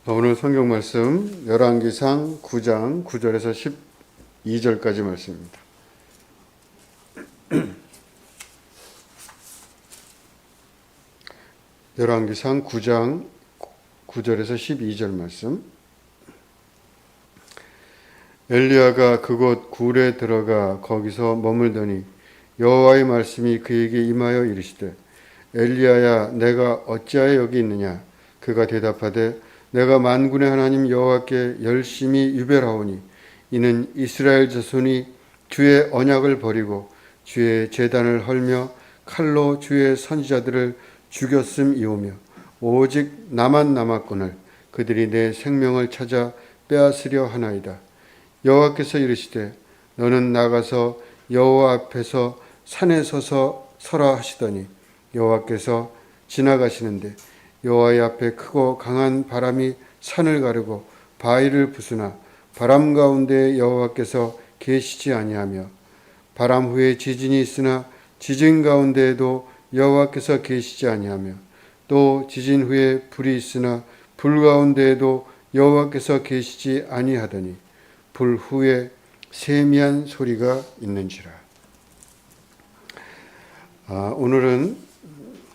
오늘 성경 말씀 열왕기상 9장 9절에서 12절까지 말씀입니다. 열왕기상 9장 9절에서 12절 말씀. 엘리야가 그곳 굴에 들어가 거기서 머물더니 여호와의 말씀이 그에게 임하여 이르시되 엘리야야 내가 어찌하여 여기 있느냐. 그가 대답하되 내가 만군의 하나님 여호와께 열심히 유별하오니 이는 이스라엘 자손이 주의 언약을 버리고 주의 제단을 헐며 칼로 주의 선지자들을 죽였음이오며 오직 나만 남았거늘 그들이 내 생명을 찾아 빼앗으려 하나이다. 여호와께서 이르시되 너는 나가서 여호와 앞에서 산에 서서 서라 하시더니 여호와께서 지나가시는데 여호와의 앞에 크고 강한 바람이 산을 가르고 바위를 부수나 바람 가운데 여호와께서 계시지 아니하며 바람 후에 지진이 있으나 지진 가운데에도 여호와께서 계시지 아니하며 또 지진 후에 불이 있으나 불 가운데에도 여호와께서 계시지 아니하더니 불 후에 세미한 소리가 있는지라. 오늘은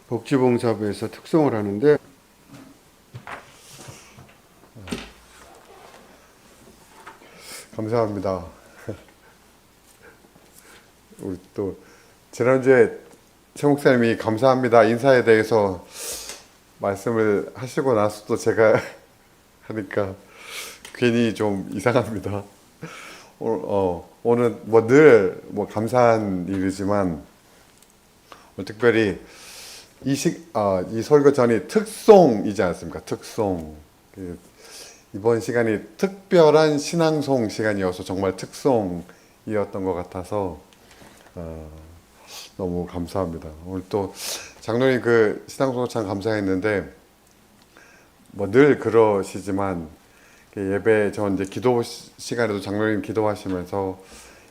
복지봉사부에서 특송을 하는데 감사합니다. 우리 또 지난주에 최 목사님이 감사합니다 인사에 대해서 말씀을 하시고 나서 또 제가 하니까 괜히 좀 이상합니다. 오늘 늘 감사한 일이지만 특별히 이 설교전이 특송이지 않습니까? 특송. 이번 시간이 특별한 신앙송 시간이어서 정말 특송이었던 것 같아서 너무 감사합니다. 오늘 또 장로님 그 신앙송 참 감사했는데 늘 그러시지만 예배 전 이제 기도 시간에도 장로님 기도하시면서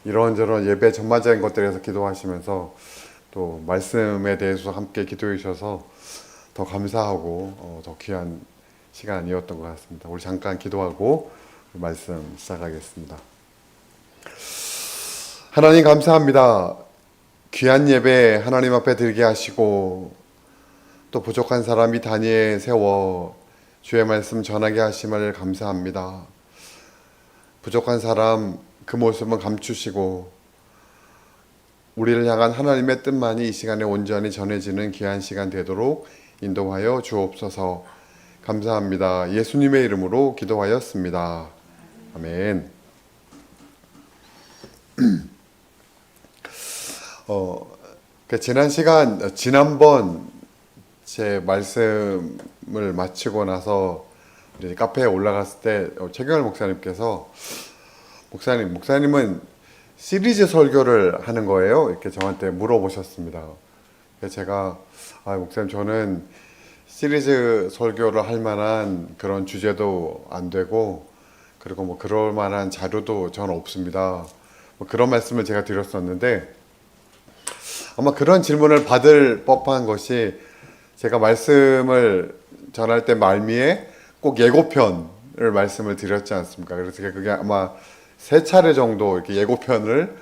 이런저런 예배 전반적인 것들에서 기도하시면서 또 말씀에 대해서 함께 기도해 주셔서 더 감사하고 더 귀한 시간이었던 것 같습니다. 우리 잠깐 기도하고 말씀 시작하겠습니다. 하나님 감사합니다. 귀한 예배 하나님 앞에 드리게 하시고 또 부족한 사람이 단위에 세워 주의 말씀 전하게 하심을 감사합니다. 부족한 사람 그 모습은 감추시고 우리를 향한 하나님의 뜻만이 이 시간에 온전히 전해지는 귀한 시간 되도록 인도하여 주옵소서. 감사합니다. 예수님의 이름으로 기도하였습니다. 아멘. 지난번 제 말씀을 마치고 나서 이제 카페에 올라갔을 때 최경열 목사님께서 목사님은 시리즈 설교를 하는 거예요. 이렇게 저한테 물어보셨습니다. 제가 목사님 저는 시리즈 설교를 할 만한 그런 주제도 안 되고 그리고 그럴 만한 자료도 저는 없습니다. 그런 말씀을 제가 드렸었는데 아마 그런 질문을 받을 법한 것이 제가 말씀을 전할 때 말미에 꼭 예고편을 말씀을 드렸지 않습니까? 그래서 그게 아마 3차례 정도 이렇게 예고편을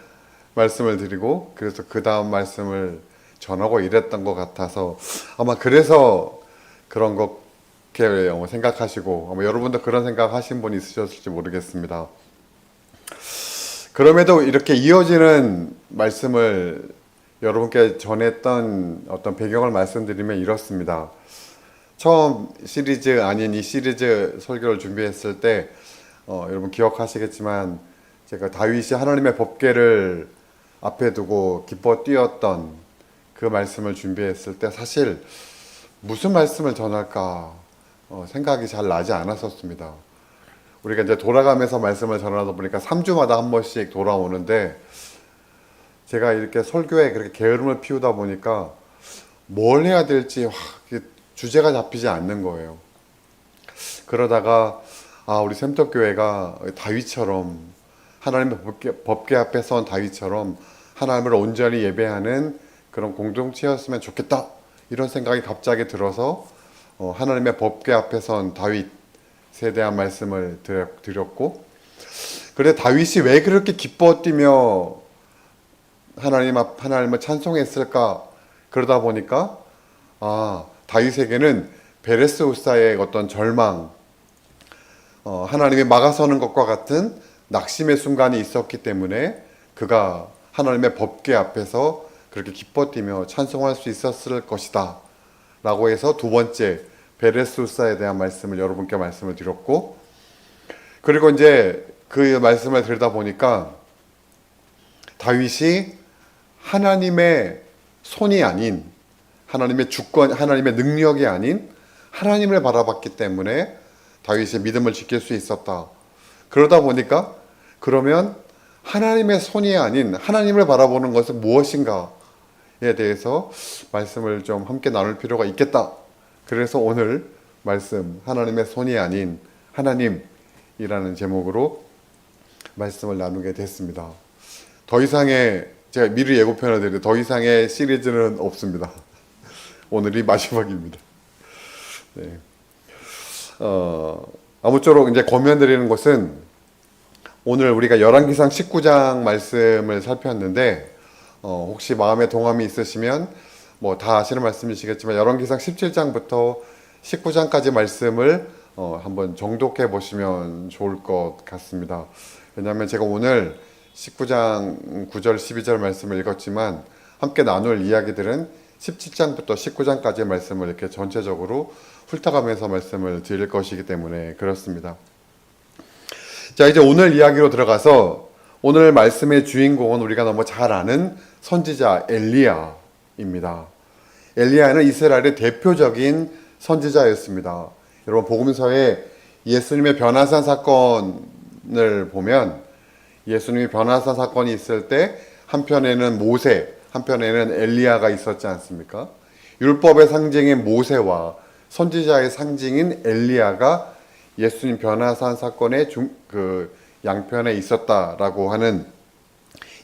말씀을 드리고 그래서 그 다음 말씀을 전하고 이랬던 것 같아서 아마 그래서 그런 것게 생각하시고 아마 여러분도 그런 생각하신 분이 있으셨을지 모르겠습니다. 그럼에도 이렇게 이어지는 말씀을 여러분께 전했던 어떤 배경을 말씀드리면 이렇습니다. 처음 시리즈 아닌 이 시리즈 설교를 준비했을 때 여러분 기억하시겠지만 제가 다윗이 하나님의 법궤를 앞에 두고 기뻐 뛰었던 그 말씀을 준비했을 때 사실 무슨 말씀을 전할까 생각이 잘 나지 않았었습니다. 우리가 이제 돌아가면서 말씀을 전하다 보니까 3주마다 한 번씩 돌아오는데 제가 이렇게 설교에 그렇게 게으름을 피우다 보니까 뭘 해야 될지 주제가 잡히지 않는 거예요. 그러다가 우리 샘떡교회가 다윗처럼 하나님의 법궤 앞에 선 다윗처럼 하나님을 온전히 예배하는 그런 공동체였으면 좋겠다 이런 생각이 갑자기 들어서 하나님의 법궤 앞에 선 다윗 대한 말씀을 드렸고, 그래 다윗이 왜 그렇게 기뻐 뛰며 하나님을 찬송했을까? 그러다 보니까 다윗에게는 베레스 우사의 어떤 절망, 하나님이 막아서는 것과 같은 낙심의 순간이 있었기 때문에 그가 하나님의 법궤 앞에서 그렇게 기뻐 뛰며 찬송할 수 있었을 것이다 라고 해서 두 번째 베레스 우사에 대한 말씀을 여러분께 말씀을 드렸고, 그리고 이제 그 말씀을 들다 보니까 다윗이 하나님의 손이 아닌, 하나님의 주권, 하나님의 능력이 아닌 하나님을 바라봤기 때문에 다윗이 믿음을 지킬 수 있었다. 그러다 보니까 그러면 하나님의 손이 아닌 하나님을 바라보는 것은 무엇인가에 대해서 말씀을 좀 함께 나눌 필요가 있겠다. 그래서 오늘 말씀, 하나님의 손이 아닌 하나님이라는 제목으로 말씀을 나누게 됐습니다. 더 이상의, 제가 미리 예고편을 드리는데 더 이상의 시리즈는 없습니다. 오늘이 마지막입니다. 네. 아무쪼록 이제 권면드리는 것은 오늘 우리가 열왕기상 19장 말씀을 살폈는데, 혹시 마음에 동함이 있으시면 뭐 다 아시는 말씀이시겠지만 열왕기상 17장부터 19장까지 말씀을 한번 정독해 보시면 좋을 것 같습니다. 왜냐하면 제가 오늘 19장 9절 12절 말씀을 읽었지만 함께 나눌 이야기들은 17장부터 19장까지의 말씀을 이렇게 전체적으로 훑어가면서 말씀을 드릴 것이기 때문에 그렇습니다. 자, 이제 오늘 이야기로 들어가서 오늘 말씀의 주인공은 우리가 너무 잘 아는 선지자 엘리야입니다. 엘리야는 이스라엘의 대표적인 선지자였습니다. 여러분 복음서에 예수님의 변화산 사건을 보면 예수님이 변화산 사건이 있을 때 한편에는 모세, 한편에는 엘리야가 있었지 않습니까? 율법의 상징인 모세와 선지자의 상징인 엘리야가 예수님 변화산 사건의 양편에 있었다라고 하는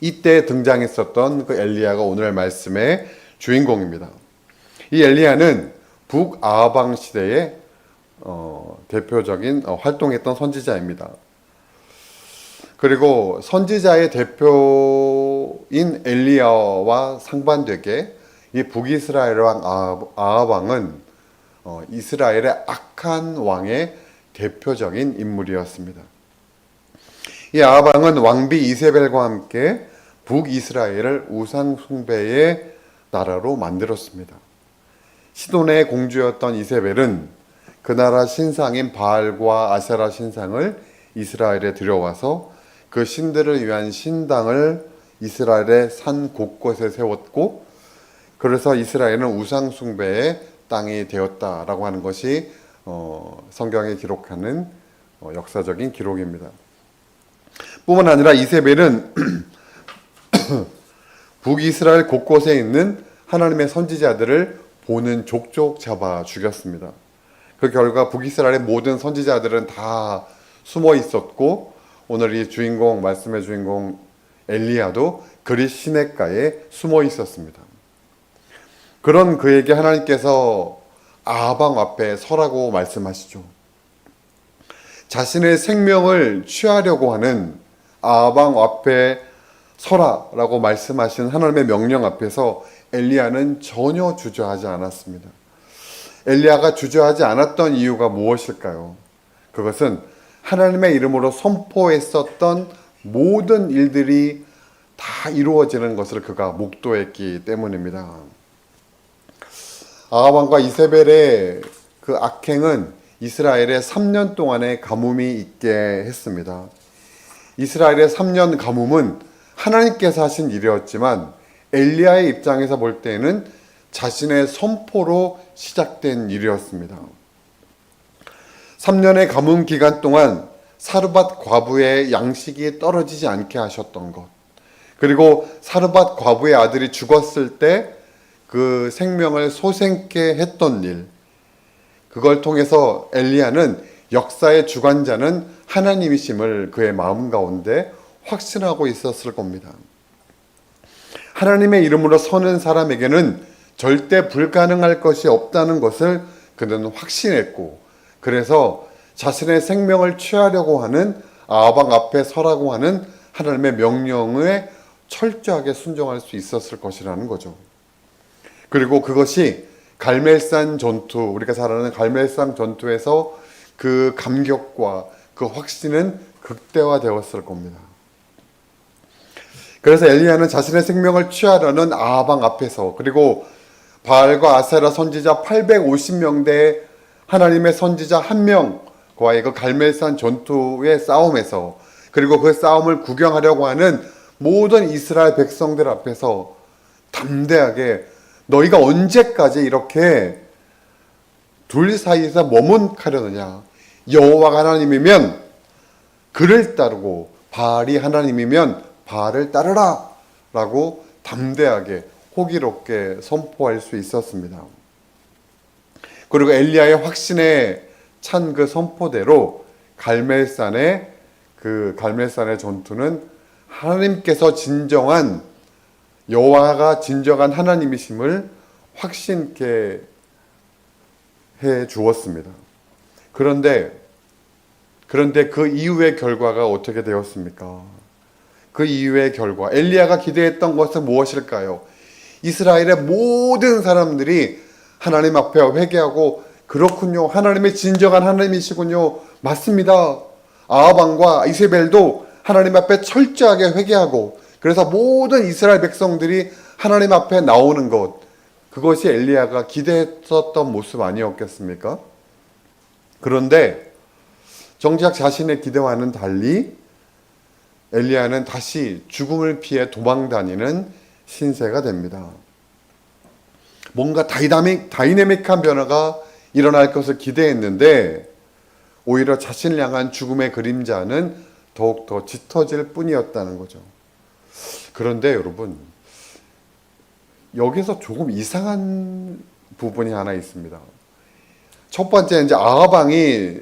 이때 등장했었던 그 엘리야가 오늘 말씀의 주인공입니다. 이 엘리야는 북아방 시대의 대표적인 활동했던 선지자입니다. 그리고 선지자의 대표인 엘리야와 상반되게 이 북이스라엘 왕 아합 왕은 이스라엘의 악한 왕의 대표적인 인물이었습니다. 이 아합 왕은 왕비 이세벨과 함께 북이스라엘을 우상 숭배의 나라로 만들었습니다. 시돈의 공주였던 이세벨은 그 나라 신상인 바알과 아세라 신상을 이스라엘에 들여와서 그 신들을 위한 신당을 이스라엘의 산 곳곳에 세웠고, 그래서 이스라엘은 우상 숭배의 땅이 되었다라고 하는 것이 성경에 기록하는 역사적인 기록입니다. 뿐만 아니라 이세벨은 북이스라엘 곳곳에 있는 하나님의 선지자들을 보는 족족 잡아 죽였습니다. 그 결과 북이스라엘의 모든 선지자들은 다 숨어 있었고, 오늘 이 주인공, 말씀의 주인공 엘리야도 그릿 시냇가에 숨어 있었습니다. 그런 그에게 하나님께서 아합 왕 앞에 서라고 말씀하시죠. 자신의 생명을 취하려고 하는 아합 왕 앞에 서라라고 말씀하신 하나님의 명령 앞에서 엘리야는 전혀 주저하지 않았습니다. 엘리야가 주저하지 않았던 이유가 무엇일까요? 그것은 하나님의 이름으로 선포했었던 모든 일들이 다 이루어지는 것을 그가 목도했기 때문입니다. 아합 왕과 이세벨의 그 악행은 이스라엘의 3년 동안의 가뭄이 있게 했습니다. 이스라엘의 3년 가뭄은 하나님께서 하신 일이었지만 엘리야의 입장에서 볼 때는 자신의 선포로 시작된 일이었습니다. 3년의 가뭄 기간 동안 사르밧 과부의 양식이 떨어지지 않게 하셨던 것, 그리고 사르밧 과부의 아들이 죽었을 때 그 생명을 소생케 했던 일, 그걸 통해서 엘리야는 역사의 주관자는 하나님이심을 그의 마음 가운데 확신하고 있었을 겁니다. 하나님의 이름으로 서는 사람에게는 절대 불가능할 것이 없다는 것을 그는 확신했고, 그래서 자신의 생명을 취하려고 하는 아방 앞에 서라고 하는 하나님의 명령에 철저하게 순종할 수 있었을 것이라는 거죠. 그리고 그것이 갈멜산 전투, 우리가 잘 아는 갈멜산 전투에서 그 감격과 그 확신은 극대화되었을 겁니다. 그래서 엘리야는 자신의 생명을 취하려는 아방 앞에서, 그리고 바알과 아세라 선지자 850명대의 하나님의 선지자 한 명과의 그 갈멜산 전투의 싸움에서, 그리고 그 싸움을 구경하려고 하는 모든 이스라엘 백성들 앞에서 담대하게 너희가 언제까지 이렇게 둘 사이에서 머뭇하려느냐. 여호와가 하나님이면 그를 따르고 바알이 하나님이면 바알을 따르라 라고 담대하게 호기롭게 선포할 수 있었습니다. 그리고 엘리야의 확신에 찬 그 선포대로 갈멜산의 전투는 하나님께서 진정한 여호와가 진정한 하나님이심을 확신케 해 주었습니다. 그런데 그 이후의 결과가 어떻게 되었습니까? 그 이후의 결과, 엘리야가 기대했던 것은 무엇일까요? 이스라엘의 모든 사람들이 하나님 앞에 회개하고, 그렇군요, 하나님의 진정한 하나님이시군요, 맞습니다, 아합왕과 이세벨도 하나님 앞에 철저하게 회개하고, 그래서 모든 이스라엘 백성들이 하나님 앞에 나오는 것, 그것이 엘리야가 기대했었던 모습 아니었겠습니까? 그런데 정작 자신의 기대와는 달리 엘리야는 다시 죽음을 피해 도망다니는 신세가 됩니다. 뭔가 다이내믹한 변화가 일어날 것을 기대했는데 오히려 자신을 향한 죽음의 그림자는 더욱더 짙어질 뿐이었다는 거죠. 그런데 여러분, 여기서 조금 이상한 부분이 하나 있습니다. 첫 번째, 이제 아합왕이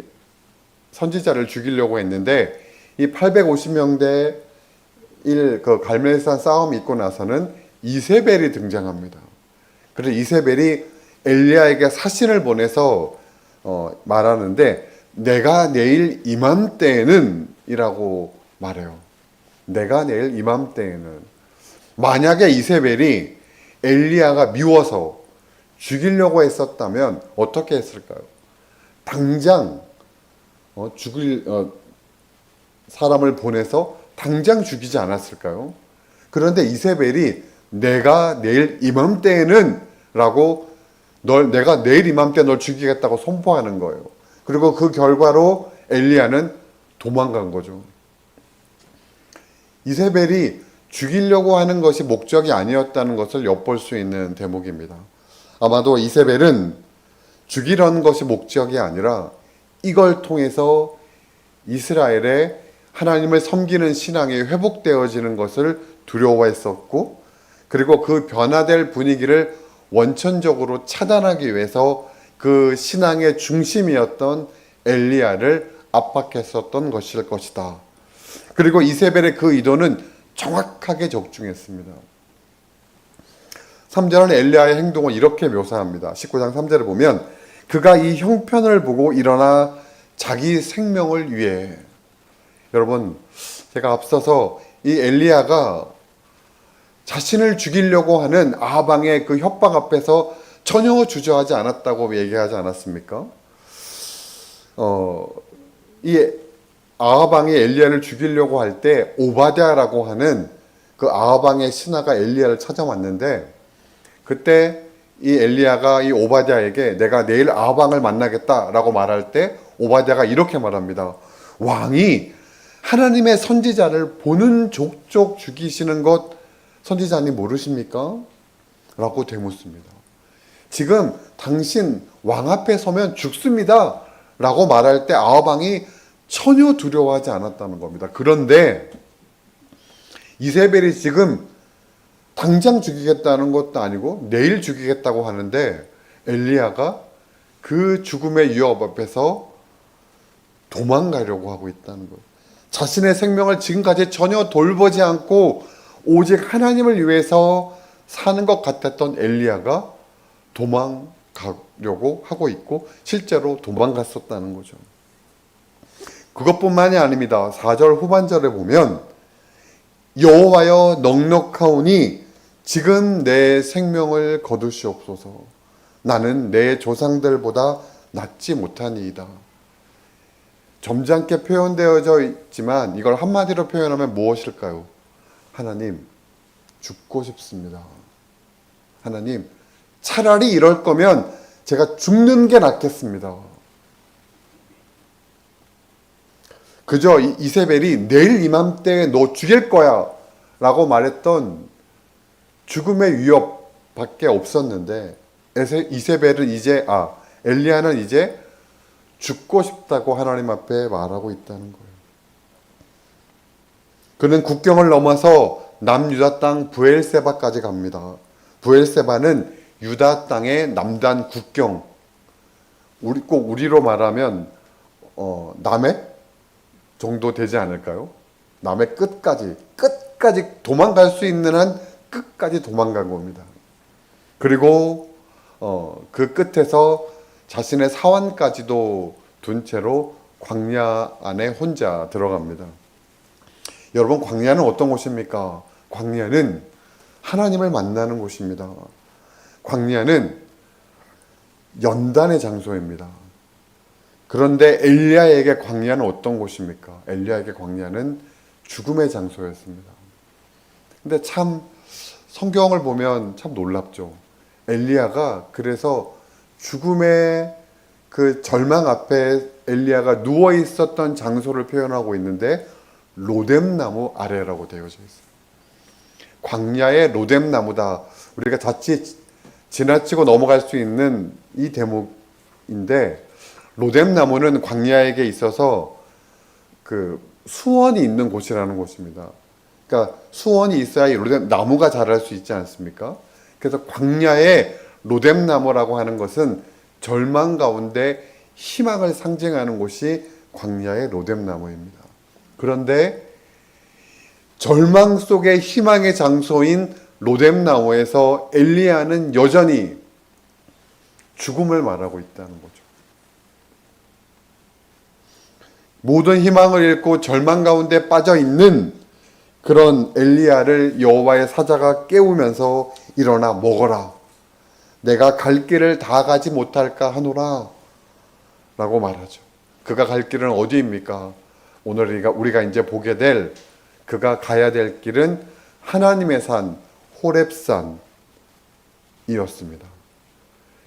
선지자를 죽이려고 했는데 이 850명대 그 갈멜산 싸움이 있고 나서는 이세벨이 등장합니다. 그래서 이세벨이 엘리야에게 사신을 보내서 말하는데, 내가 내일 이맘때에는 이라고 말해요. 내가 내일 이맘때에는. 만약에 이세벨이 엘리야가 미워서 죽이려고 했었다면 어떻게 했을까요? 당장 사람을 보내서 당장 죽이지 않았을까요? 그런데 이세벨이 내가 내일 이맘때에는 라고 내가 내일 이맘때 널 죽이겠다고 선포하는 거예요. 그리고 그 결과로 엘리야는 도망간 거죠. 이세벨이 죽이려고 하는 것이 목적이 아니었다는 것을 엿볼 수 있는 대목입니다. 아마도 이세벨은 죽이려는 것이 목적이 아니라 이걸 통해서 이스라엘의 하나님을 섬기는 신앙이 회복되어지는 것을 두려워했었고, 그리고 그 변화될 분위기를 원천적으로 차단하기 위해서 그 신앙의 중심이었던 엘리야를 압박했었던 것일 것이다. 그리고 이세벨의 그 의도는 정확하게 적중했습니다. 3절은 엘리야의 행동을 이렇게 묘사합니다. 19장 3절을 보면 그가 이 형편을 보고 일어나 자기 생명을 위해. 여러분, 제가 앞서서 이 엘리야가 자신을 죽이려고 하는 아합왕의 그 협박 앞에서 전혀 주저하지 않았다고 얘기하지 않았습니까? 이 아합왕이 엘리야를 죽이려고 할 때 오바댜라고 하는 그 아합왕의 신하가 엘리야를 찾아왔는데, 그때 이 엘리야가 이 오바댜에게 내가 내일 아합왕을 만나겠다라고 말할 때 오바댜가 이렇게 말합니다. 왕이 하나님의 선지자를 보는 족족 죽이시는 것 선지자님 모르십니까? 라고 되묻습니다. 지금 당신 왕 앞에 서면 죽습니다 라고 말할 때 아합왕이 전혀 두려워하지 않았다는 겁니다. 그런데 이세벨이 지금 당장 죽이겠다는 것도 아니고 내일 죽이겠다고 하는데 엘리야가 그 죽음의 위협 앞에서 도망가려고 하고 있다는 것. 자신의 생명을 지금까지 전혀 돌보지 않고 오직 하나님을 위해서 사는 것 같았던 엘리야가 도망가려고 하고 있고 실제로 도망갔었다는 거죠. 그것뿐만이 아닙니다. 4절 후반절에 보면 여호와여 넉넉하오니 지금 내 생명을 거두시옵소서. 나는 내 조상들보다 낫지 못하니이다. 점잖게 표현되어져 있지만 이걸 한마디로 표현하면 무엇일까요? 하나님, 죽고 싶습니다. 하나님, 차라리 이럴 거면 제가 죽는 게 낫겠습니다. 그저 이세벨이 내일 이맘때에 너 죽일 거야 라고 말했던 죽음의 위협밖에 없었는데 이세벨은 엘리야는 이제 죽고 싶다고 하나님 앞에 말하고 있다는 거예요. 그는 국경을 넘어서 남유다 땅 브엘세바까지 갑니다. 브엘세바는 유다 땅의 남단 국경, 우리로 말하면 남해 정도 되지 않을까요? 남해 끝까지 도망갈 수 있는 한 끝까지 도망간 겁니다. 그리고 그 끝에서 자신의 사환까지도 둔 채로 광야 안에 혼자 들어갑니다. 여러분, 광야는 어떤 곳입니까? 광야는 하나님을 만나는 곳입니다. 광야는 연단의 장소입니다. 그런데 엘리야에게 광야는 어떤 곳입니까? 엘리야에게 광야는 죽음의 장소였습니다. 근데 참 성경을 보면 참 놀랍죠. 엘리야가 그래서 죽음의 그 절망 앞에 엘리야가 누워 있었던 장소를 표현하고 있는데 로뎀나무 아래라고 되어져 있어요. 광야의 로뎀나무다. 우리가 자칫 지나치고 넘어갈 수 있는 이 대목인데, 로뎀나무는 광야에게 있어서 그 수원이 있는 곳이라는 곳입니다. 그러니까 수원이 있어야 로뎀나무가 자랄 수 있지 않습니까? 그래서 광야의 로뎀나무라고 하는 것은 절망 가운데 희망을 상징하는 곳이 광야의 로뎀나무입니다. 그런데 절망 속의 희망의 장소인 로뎀나무에서 엘리야는 여전히 죽음을 말하고 있다는 거죠. 모든 희망을 잃고 절망 가운데 빠져 있는 그런 엘리야를 여호와의 사자가 깨우면서 일어나 먹어라. 내가 갈 길을 다 가지 못할까 하노라 라고 말하죠. 그가 갈 길은 어디입니까? 오늘 우리가 이제 보게 될 그가 가야 될 길은 하나님의 산 호렙산이었습니다.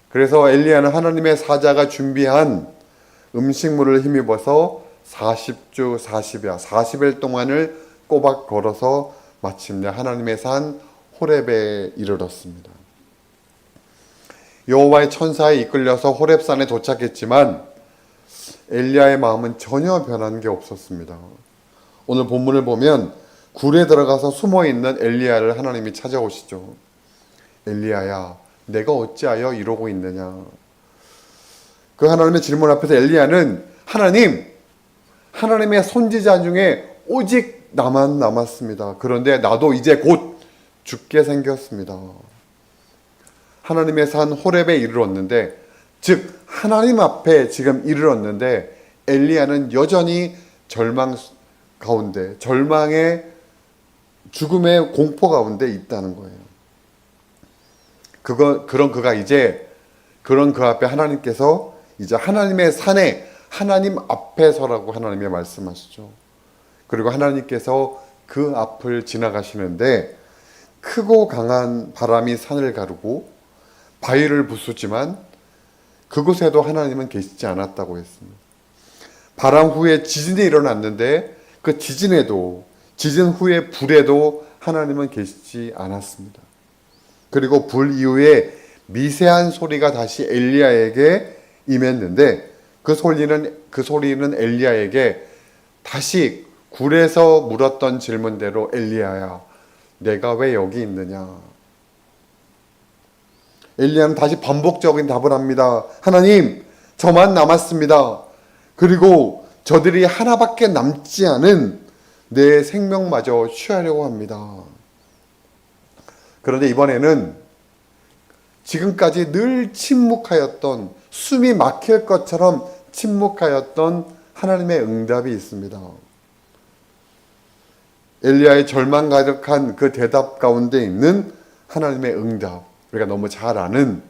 그래서 엘리야는 하나님의 사자가 준비한 음식물을 힘입어서 40주 40야 40일 동안을 꼬박 걸어서 마침내 하나님의 산 호렙에 이르렀습니다. 여호와의 천사에 이끌려서 호렙산에 도착했지만 엘리야의 마음은 전혀 변한 게 없었습니다. 오늘 본문을 보면 굴에 들어가서 숨어있는 엘리야를 하나님이 찾아오시죠. 엘리야야, 내가 어찌하여 이러고 있느냐. 그 하나님의 질문 앞에서 엘리야는 하나님의 선지자 중에 오직 나만 남았습니다. 그런데 나도 이제 곧 죽게 생겼습니다. 하나님의 산 호렙에 이르렀는데, 즉 하나님 앞에 지금 이르렀는데 엘리야는 여전히 절망 가운데, 절망의 죽음의 공포 가운데 있다는 거예요. 그런 그 앞에 하나님께서 이제 하나님의 산에 하나님 앞에 서라고 하나님이 말씀하시죠. 그리고 하나님께서 그 앞을 지나가시는데 크고 강한 바람이 산을 가르고 바위를 부수지만 그곳에도 하나님은 계시지 않았다고 했습니다. 바람 후에 지진이 일어났는데 그 지진 후에 불에도 하나님은 계시지 않았습니다. 그리고 불 이후에 미세한 소리가 다시 엘리야에게 임했는데 그 소리는 엘리야에게 다시 굴에서 물었던 질문대로 엘리야야, 내가 왜 여기 있느냐. 엘리야는 다시 반복적인 답을 합니다. 하나님, 저만 남았습니다. 그리고 저들이 하나밖에 남지 않은 내 생명마저 취하려고 합니다. 그런데 이번에는 지금까지 늘 침묵하였던, 숨이 막힐 것처럼 침묵하였던 하나님의 응답이 있습니다. 엘리야의 절망 가득한 그 대답 가운데 있는 하나님의 응답, 우리가 너무 잘 아는,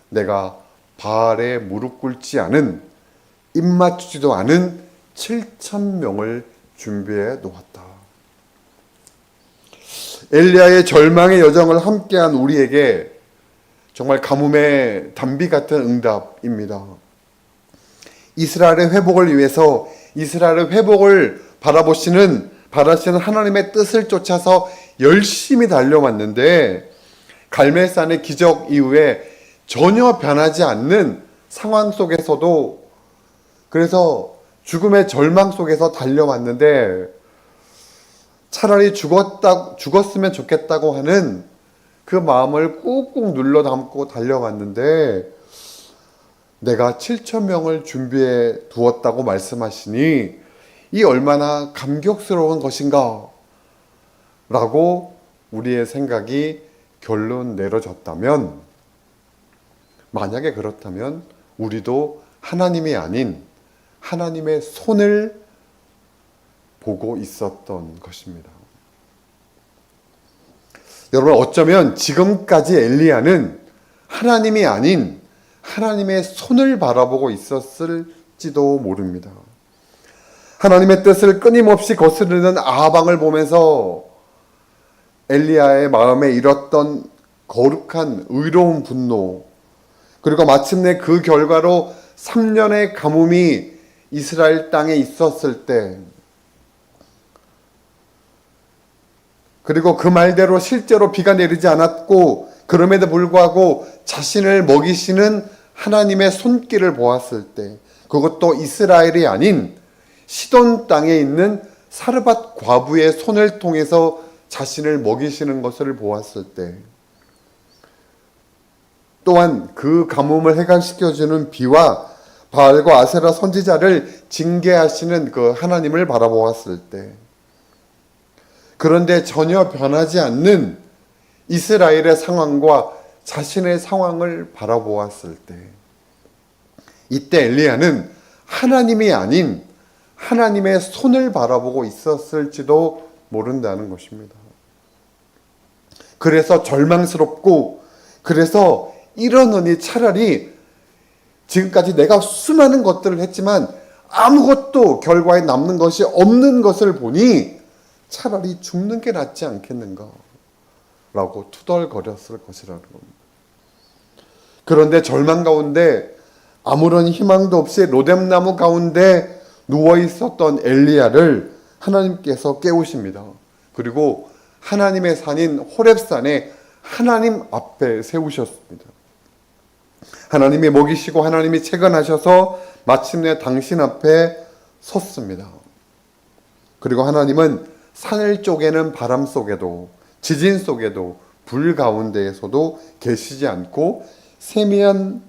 내가 바알에 무릎 꿇지 않은, 입 맞추지도 않은 7,000명을 준비해 놓았다. 엘리야의 절망의 여정을 함께한 우리에게 정말 가뭄의 단비 같은 응답입니다. 이스라엘의 회복을 위해서 이스라엘의 회복을 바라시는 하나님의 뜻을 쫓아서 열심히 달려왔는데, 갈멜산의 기적 이후에 전혀 변하지 않는 상황 속에서도, 그래서 죽음의 절망 속에서 달려왔는데, 차라리 죽었으면 좋겠다고 하는 그 마음을 꾹꾹 눌러 담고 달려왔는데, 내가 7,000명을 준비해 두었다고 말씀하시니 이 얼마나 감격스러운 것인가 라고 우리의 생각이 결론 내려졌다면, 만약에 그렇다면 우리도 하나님이 아닌 하나님의 손을 보고 있었던 것입니다. 여러분, 어쩌면 지금까지 엘리야는 하나님이 아닌 하나님의 손을 바라보고 있었을지도 모릅니다. 하나님의 뜻을 끊임없이 거스르는 아합왕을 보면서 엘리야의 마음에 일었던 거룩한 의로운 분노, 그리고 마침내 그 결과로 3년의 가뭄이 이스라엘 땅에 있었을 때, 그리고 그 말대로 실제로 비가 내리지 않았고 그럼에도 불구하고 자신을 먹이시는 하나님의 손길을 보았을 때, 그것도 이스라엘이 아닌 시돈 땅에 있는 사르밧 과부의 손을 통해서 자신을 먹이시는 것을 보았을 때, 또한 그 가뭄을 해결시켜주는 비와 바알과 아세라 선지자를 징계하시는 그 하나님을 바라보았을 때, 그런데 전혀 변하지 않는 이스라엘의 상황과 자신의 상황을 바라보았을 때, 이때 엘리야는 하나님이 아닌 하나님의 손을 바라보고 있었을지도 모른다는 것입니다. 그래서 절망스럽고, 그래서 이러느니 차라리 지금까지 내가 수많은 것들을 했지만 아무것도 결과에 남는 것이 없는 것을 보니 차라리 죽는 게 낫지 않겠는가 라고 투덜거렸을 것이라는 겁니다. 그런데 절망 가운데 아무런 희망도 없이 로뎀나무 가운데 누워 있었던 엘리야를 하나님께서 깨우십니다. 그리고 하나님의 산인 호렙산에 하나님 앞에 세우셨습니다. 하나님이 먹이시고 하나님이 채근하셔서 마침내 당신 앞에 섰습니다. 그리고 하나님은 산을 쪼개는 바람 속에도, 지진 속에도, 불 가운데에서도 계시지 않고 세미한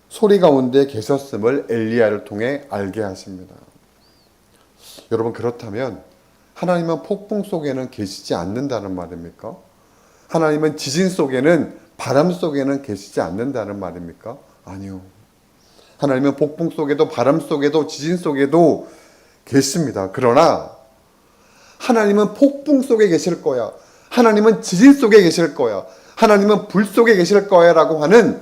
소리 가운데 계셨음을 엘리야를 통해 알게 하십니다. 여러분, 그렇다면 하나님은 폭풍 속에는 계시지 않는다는 말입니까? 하나님은 지진 속에는, 바람 속에는 계시지 않는다는 말입니까? 아니요. 하나님은 폭풍 속에도 바람 속에도 지진 속에도 계십니다. 그러나 하나님은 폭풍 속에 계실 거야, 하나님은 지진 속에 계실 거야, 하나님은 불 속에 계실 거야 라고 하는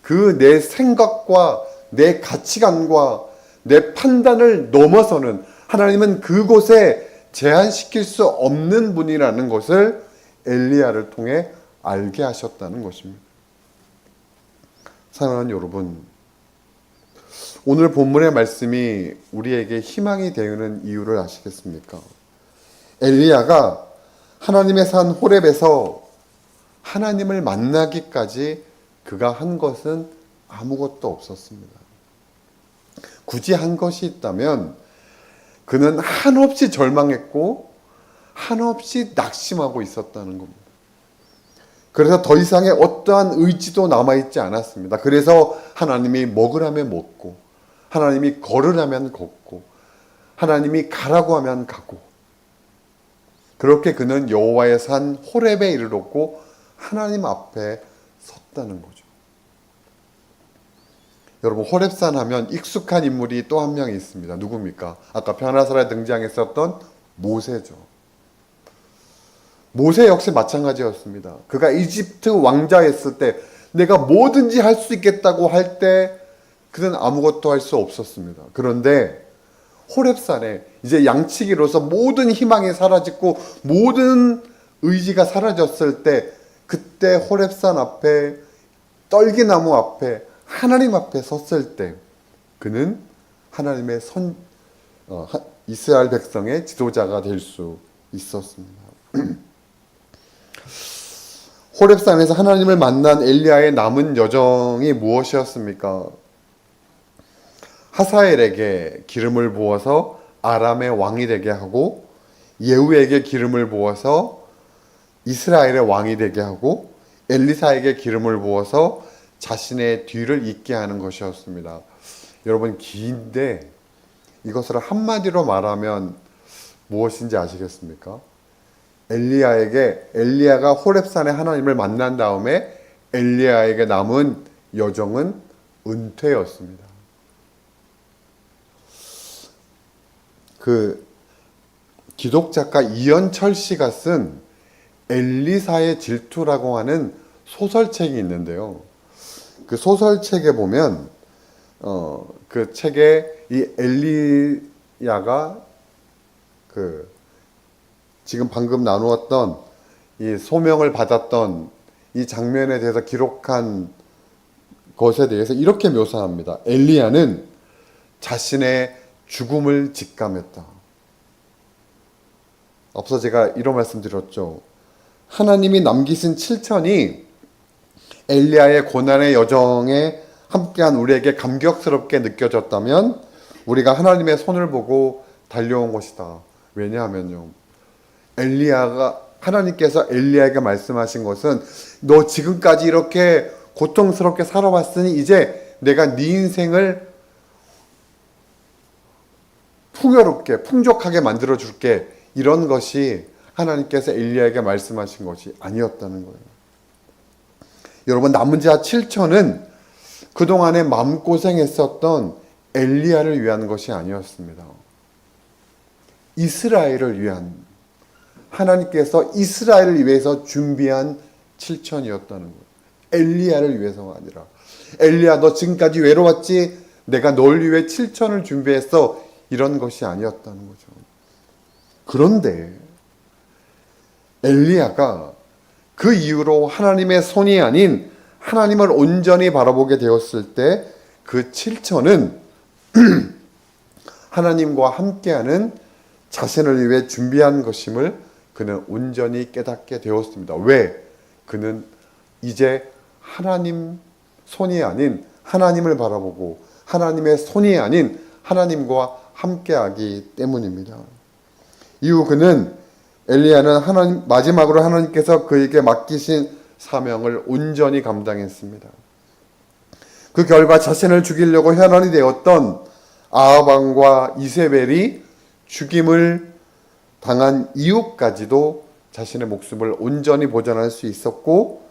그 내 생각과 내 가치관과 내 판단을 넘어서는, 하나님은 그곳에 제한시킬 수 없는 분이라는 것을 엘리야를 통해 알게 하셨다는 것입니다. 사랑하는 여러분, 오늘 본문의 말씀이 우리에게 희망이 되는 이유를 아시겠습니까? 엘리야가 하나님의 산 호렙에서 하나님을 만나기까지 그가 한 것은 아무것도 없었습니다. 굳이 한 것이 있다면 그는 한없이 절망했고 한없이 낙심하고 있었다는 겁니다. 그래서 더 이상의 어떠한 의지도 남아있지 않았습니다. 그래서 하나님이 먹으라면 먹고, 하나님이 걸으라면 걷고, 하나님이 가라고 하면 가고, 그렇게 그는 여호와의 산 호렙에 이르렀고 하나님 앞에 섰다는 거죠. 여러분 호렙산 하면 익숙한 인물이 또 한 명이 있습니다. 누굽니까? 아까 변화설에 등장했었던 모세죠. 모세 역시 마찬가지였습니다. 그가 이집트 왕자였을 때 내가 뭐든지 할 수 있겠다고 할 때 그는 아무것도 할 수 없었습니다. 그런데 호렙산에 이제 양치기로서 모든 희망이 사라지고 모든 의지가 사라졌을 때 그때 호렙산 앞에 떨기나무 앞에 하나님 앞에 섰을 때 그는 하나님의 이스라엘 백성의 지도자가 될 수 있었습니다. 호렙산에서 하나님을 만난 엘리야의 남은 여정이 무엇이었습니까? 하사엘에게 기름을 부어서 아람의 왕이 되게 하고 예후에게 기름을 부어서 이스라엘의 왕이 되게 하고 엘리사에게 기름을 부어서 자신의 뒤를 잇게 하는 것이었습니다. 여러분 긴데 이것을 한마디로 말하면 무엇인지 아시겠습니까? 엘리야가 호렙산에 하나님을 만난 다음에 엘리야에게 남은 여정은 은퇴였습니다. 그 기독작가 이현철 씨가 쓴 엘리사의 질투라고 하는 소설책이 있는데요. 그 소설책에 보면 그 책에 이 엘리야가 지금 방금 나누었던 이 소명을 받았던 이 장면에 대해서 기록한 것에 대해서 이렇게 묘사합니다. 엘리야는 자신의 죽음을 직감했다. 앞서 제가 이런 말씀 드렸죠. 하나님이 남기신 7천이 엘리야의 고난의 여정에 함께한 우리에게 감격스럽게 느껴졌다면 우리가 하나님의 손을 보고 달려온 것이다. 왜냐하면요. 하나님께서 엘리야에게 말씀하신 것은 너 지금까지 이렇게 고통스럽게 살아왔으니 이제 내가 네 인생을 풍요롭게 풍족하게 만들어 줄게. 이런 것이 하나님께서 엘리야에게 말씀하신 것이 아니었다는 거예요. 여러분 남은 자 7천은 그동안에 마음고생했었던 엘리야를 위한 것이 아니었습니다. 이스라엘을 위한 하나님께서 이스라엘을 위해서 준비한 7천이었다는 거예요. 엘리야를 위해서가 아니라 엘리야 너 지금까지 외로웠지? 내가 널 위해 7천을 준비했어. 이런 것이 아니었다는 거죠. 그런데 엘리야가 그 이후로 하나님의 손이 아닌 하나님을 온전히 바라보게 되었을 때 그 7천은 하나님과 함께하는 자신을 위해 준비한 것임을 그는 온전히 깨닫게 되었습니다. 왜? 그는 이제 하나님 손이 아닌 하나님을 바라보고 하나님의 손이 아닌 하나님과 함께하기 때문입니다. 이후 그는 엘리야는 마지막으로 하나님께서 그에게 맡기신 사명을 온전히 감당했습니다. 그 결과 자신을 죽이려고 현안이 되었던 아합 왕과 이세벨이 죽임을 당한 이후까지도 자신의 목숨을 온전히 보존할 수 있었고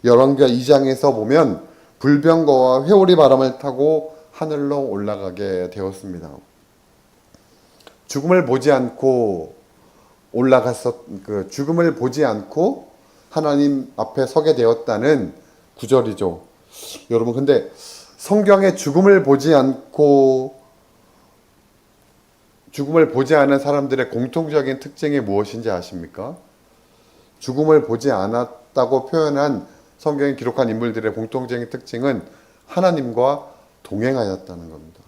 열왕기하 2장에서 보면 불병거와 회오리 바람을 타고 하늘로 올라가게 되었습니다. 죽음을 보지 않고 죽음을 보지 않고 하나님 앞에 서게 되었다는 구절이죠. 여러분 근데 성경에 죽음을 보지 않는 사람들의 공통적인 특징이 무엇인지 아십니까? 죽음을 보지 않았다고 표현한 성경에 기록한 인물들의 공통적인 특징은 하나님과 동행하였다는 겁니다.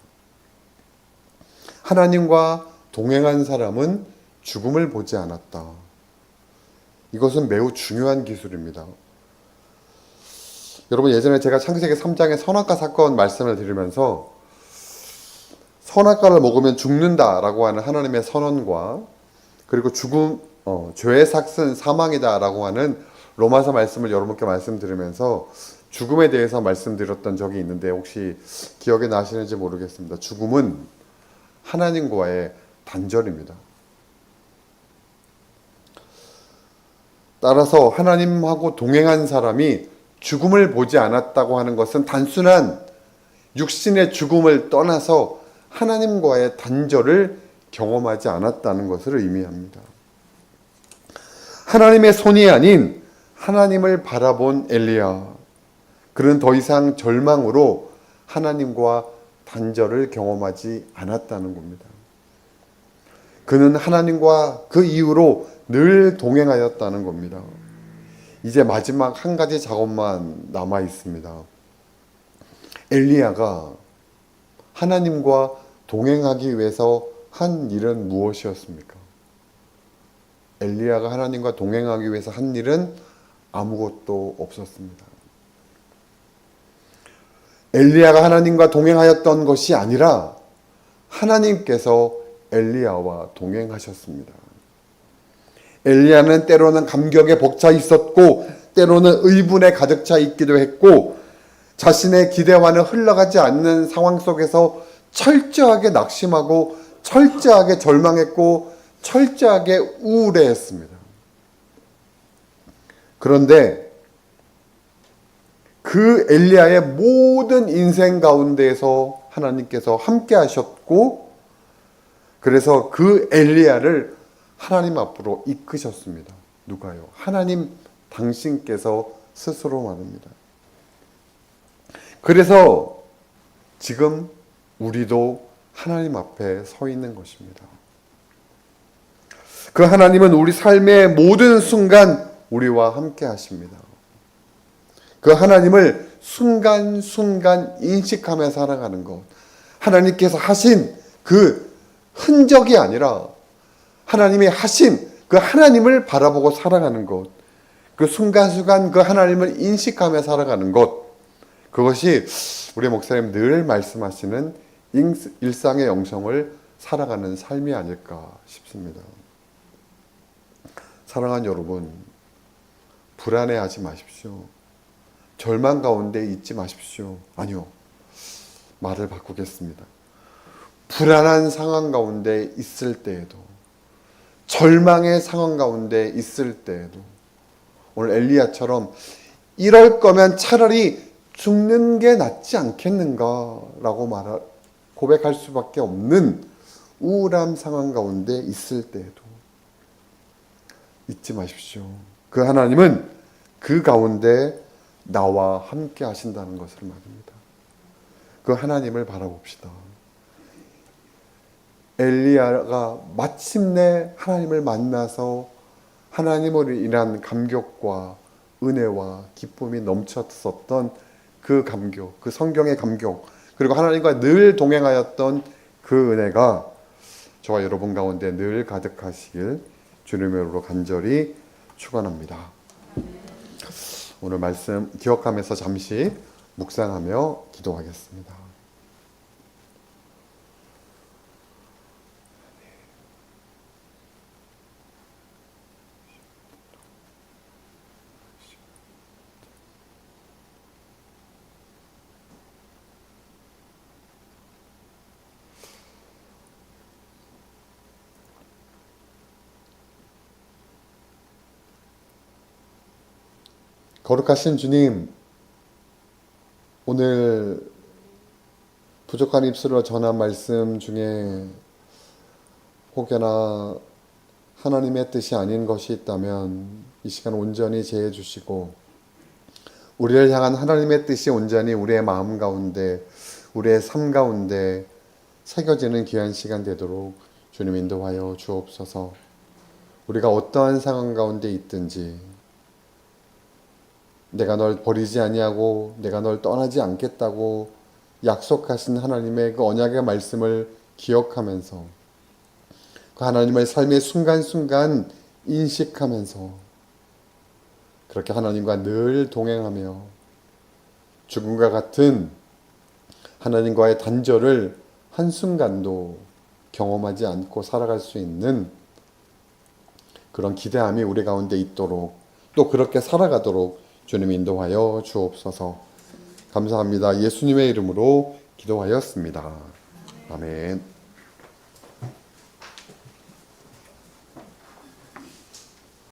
하나님과 동행한 사람은 죽음을 보지 않았다. 이것은 매우 중요한 기술입니다. 여러분 예전에 제가 창세기 3장의 선악과 사건 말씀을 드리면서 선악과를 먹으면 죽는다라고 하는 하나님의 선언과 그리고 죄의 삭은 사망이다라고 하는 로마서 말씀을 여러분께 말씀드리면서 죽음에 대해서 말씀드렸던 적이 있는데 혹시 기억에 나시는지 모르겠습니다. 죽음은 하나님과의 단절입니다. 따라서 하나님하고 동행한 사람이 죽음을 보지 않았다고 하는 것은 단순한 육신의 죽음을 떠나서 하나님과의 단절을 경험하지 않았다는 것을 의미합니다. 하나님의 손이 아닌 하나님을 바라본 엘리야. 그는 더 이상 절망으로 하나님과 단절을 경험하지 않았다는 겁니다. 그는 하나님과 그 이후로 늘 동행하였다는 겁니다. 이제 마지막 한 가지 작업만 남아 있습니다. 엘리야가 하나님과 동행하기 위해서 한 일은 무엇이었습니까? 엘리야가 하나님과 동행하기 위해서 한 일은 아무것도 없었습니다. 엘리야가 하나님과 동행하였던 것이 아니라 하나님께서 엘리야와 동행하셨습니다. 엘리야는 때로는 감격에 벅차 있었고 때로는 의분에 가득 차 있기도 했고 자신의 기대와는 흘러가지 않는 상황 속에서 철저하게 낙심하고 철저하게 절망했고 철저하게 우울해했습니다. 그런데 그 엘리야의 모든 인생 가운데에서 하나님께서 함께 하셨고 그래서 그 엘리야를 하나님 앞으로 이끄셨습니다. 누가요? 하나님 당신께서 스스로 말합니다. 그래서 지금 우리도 하나님 앞에 서 있는 것입니다. 그 하나님은 우리 삶의 모든 순간 우리와 함께 하십니다. 그 하나님을 순간순간 인식하며 살아가는 것. 하나님께서 하신 그 흔적이 아니라 하나님이 하신 그 하나님을 바라보고 살아가는 것. 그 순간순간 그 하나님을 인식하며 살아가는 것. 그것이 우리 목사님 늘 말씀하시는 일상의 영성을 살아가는 삶이 아닐까 싶습니다. 사랑하는 여러분, 불안해하지 마십시오. 절망 가운데 있지 마십시오. 아니요. 말을 바꾸겠습니다. 불안한 상황 가운데 있을 때에도, 절망의 상황 가운데 있을 때에도, 오늘 엘리야처럼 이럴 거면 차라리 죽는 게 낫지 않겠는가라고 고백할 수밖에 없는 우울한 상황 가운데 있을 때에도 잊지 마십시오. 그 하나님은 그 가운데 나와 함께 하신다는 것을 말합니다. 그 하나님을 바라봅시다. 엘리야가 마침내 하나님을 만나서 하나님으로 인한 감격과 은혜와 기쁨이 넘쳤었던 그 감격, 그 성경의 감격, 그리고 하나님과 늘 동행하였던 그 은혜가 저와 여러분 가운데 늘 가득하시길 주님의 이름으로 간절히 축원합니다. 오늘 말씀 기억하면서 잠시 묵상하며 기도하겠습니다. 거룩하신 주님, 오늘 부족한 입술로 전한 말씀 중에 혹여나 하나님의 뜻이 아닌 것이 있다면 이 시간 온전히 제해 주시고 우리를 향한 하나님의 뜻이 온전히 우리의 마음 가운데, 우리의 삶 가운데 새겨지는 귀한 시간 되도록 주님 인도하여 주옵소서. 우리가 어떠한 상황 가운데 있든지 내가 널 버리지 아니하고 내가 널 떠나지 않겠다고 약속하신 하나님의 그 언약의 말씀을 기억하면서 그 하나님의 삶의 순간순간 인식하면서 그렇게 하나님과 늘 동행하며 죽음과 같은 하나님과의 단절을 한순간도 경험하지 않고 살아갈 수 있는 그런 기대함이 우리 가운데 있도록 또 그렇게 살아가도록 주님 인도하여 주옵소서. 감사합니다. 예수님의 이름으로 기도하였습니다. 아멘.